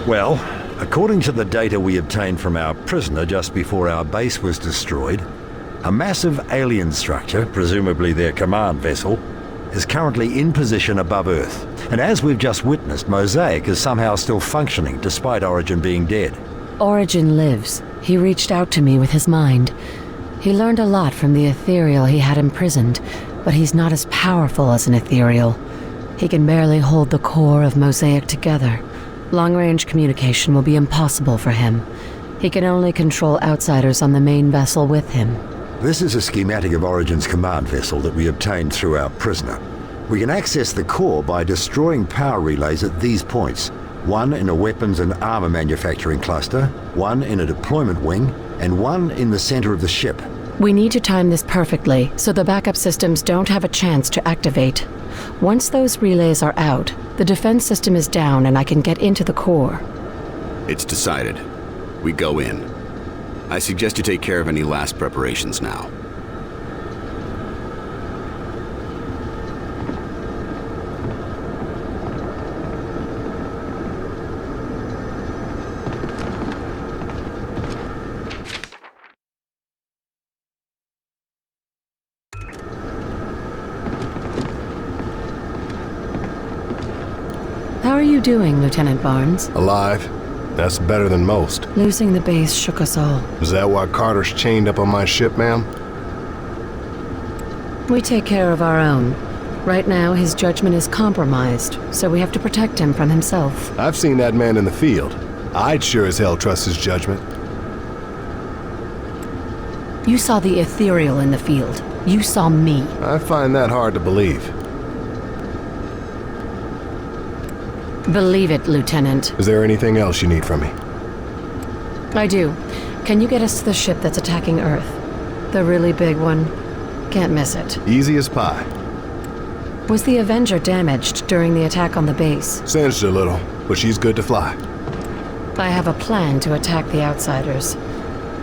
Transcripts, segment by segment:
Well, according to the data we obtained from our prisoner just before our base was destroyed, a massive alien structure, presumably their command vessel, is currently in position above Earth. And as we've just witnessed, Mosaic is somehow still functioning despite Origin being dead. Origin lives. He reached out to me with his mind. He learned a lot from the ethereal he had imprisoned, but he's not as powerful as an ethereal. He can barely hold the core of Mosaic together. Long-range communication will be impossible for him. He can only control outsiders on the main vessel with him. This is a schematic of Origin's command vessel that we obtained through our prisoner. We can access the core by destroying power relays at these points. One in a weapons and armor manufacturing cluster, one in a deployment wing, and one in the center of the ship. We need to time this perfectly, so the backup systems don't have a chance to activate. Once those relays are out, the defense system is down and I can get into the core. It's decided. We go in. I suggest you take care of any last preparations now. How are you doing, Lieutenant Barnes? Alive. That's better than most. Losing the base shook us all. Is that why Carter's chained up on my ship, ma'am? We take care of our own. Right now, his judgment is compromised, so we have to protect him from himself. I've seen that man in the field. I'd sure as hell trust his judgment. You saw the ethereal in the field. You saw me. I find that hard to believe. Believe it, Lieutenant. Is there anything else you need from me? I do. Can you get us to the ship that's attacking Earth? The really big one? Can't miss it. Easy as pie. Was the Avenger damaged during the attack on the base? Singed a little, but she's good to fly. I have a plan to attack the Outsiders,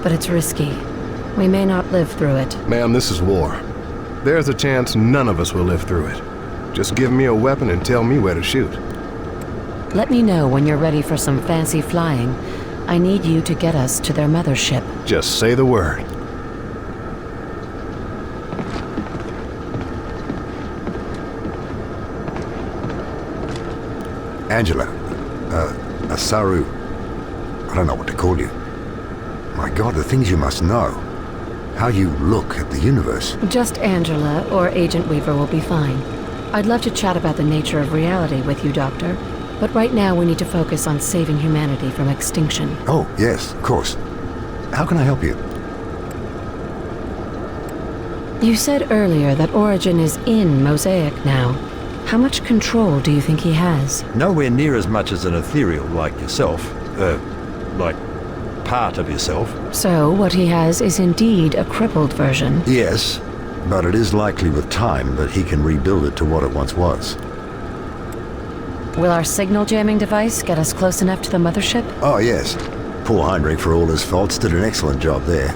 but it's risky. We may not live through it. Ma'am, this is war. There's a chance none of us will live through it. Just give me a weapon and tell me where to shoot. Let me know when you're ready for some fancy flying. I need you to get us to their mothership. Just say the word. Angela. Saru. I don't know what to call you. My God, the things you must know. How you look at the universe. Just Angela or Agent Weaver will be fine. I'd love to chat about the nature of reality with you, Doctor. But right now we need to focus on saving humanity from extinction. Oh, yes, of course. How can I help you? You said earlier that Origin is in Mosaic now. How much control do you think he has? Nowhere near as much as an ethereal like yourself. Like part of yourself. So what he has is indeed a crippled version. Yes, but it is likely with time that he can rebuild it to what it once was. Will our signal jamming device get us close enough to the mothership? Oh, yes. Poor Heinrich, for all his faults, did an excellent job there.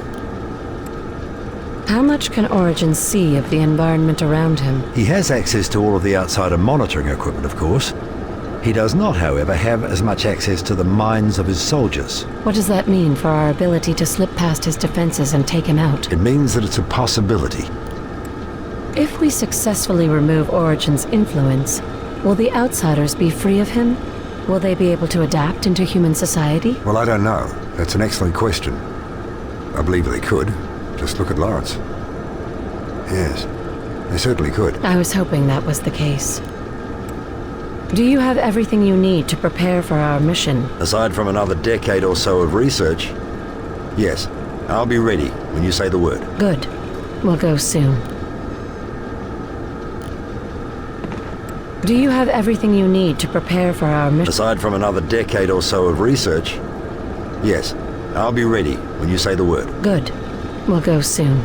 How much can Origin see of the environment around him? He has access to all of the outsider monitoring equipment, of course. He does not, however, have as much access to the minds of his soldiers. What does that mean for our ability to slip past his defenses and take him out? It means that it's a possibility. If we successfully remove Origin's influence, will the Outsiders be free of him? Will they be able to adapt into human society? Well, I don't know. That's an excellent question. I believe they could. Just look at Lawrence. Yes, they certainly could. I was hoping that was the case. Do you have everything you need to prepare for our mission? Aside from another decade or so of research, yes. I'll be ready when you say the word. Good. We'll go soon. Do you have everything you need to prepare for our mission? Aside from another decade or so of research, yes. I'll be ready when you say the word. Good. We'll go soon.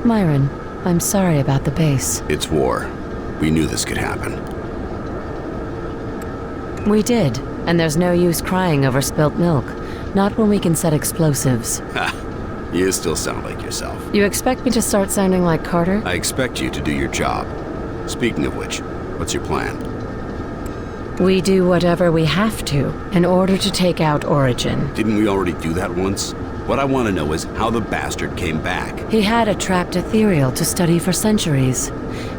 Myron, I'm sorry about the base. It's war. We knew this could happen. We did, and there's no use crying over spilt milk. Not when we can set explosives. Ha! You still sound like yourself. You expect me to start sounding like Carter? I expect you to do your job. Speaking of which, what's your plan? We do whatever we have to in order to take out Origin. Didn't we already do that once? What I want to know is how the bastard came back. He had a trapped ethereal to study for centuries.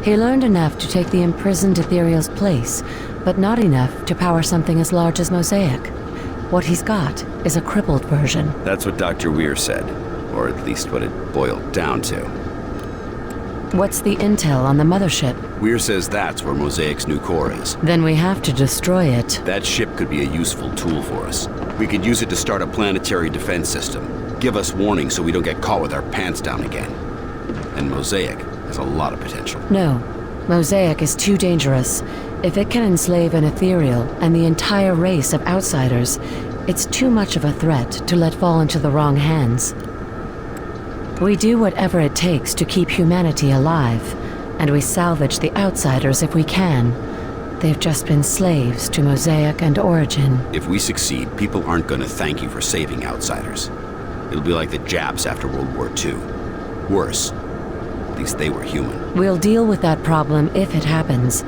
He learned enough to take the imprisoned ethereal's place, but not enough to power something as large as Mosaic. What he's got is a crippled version. That's what Dr. Weir said, or at least what it boiled down to. What's the intel on the mothership? Weir says that's where Mosaic's new core is. Then we have to destroy it. That ship could be a useful tool for us. We could use it to start a planetary defense system. Give us warning so we don't get caught with our pants down again. And Mosaic has a lot of potential. No. Mosaic is too dangerous. If it can enslave an ethereal and the entire race of outsiders, it's too much of a threat to let fall into the wrong hands. We do whatever it takes to keep humanity alive, and we salvage the outsiders if we can. They've just been slaves to Mosaic and Origin. If we succeed, people aren't going to thank you for saving outsiders. It'll be like the Japs after World War II. Worse. At least they were human. We'll deal with that problem if it happens.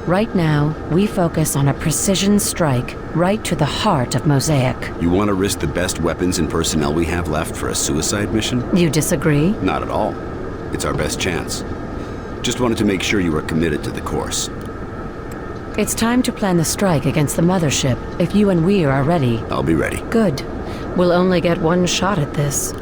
Right now, we focus on a precision strike right to the heart of Mosaic. You want to risk the best weapons and personnel we have left for a suicide mission? You disagree? Not at all. It's our best chance. Just wanted to make sure you were committed to the course. It's time to plan the strike against the mothership, if you and Weir are ready. I'll be ready. Good. We'll only get one shot at this.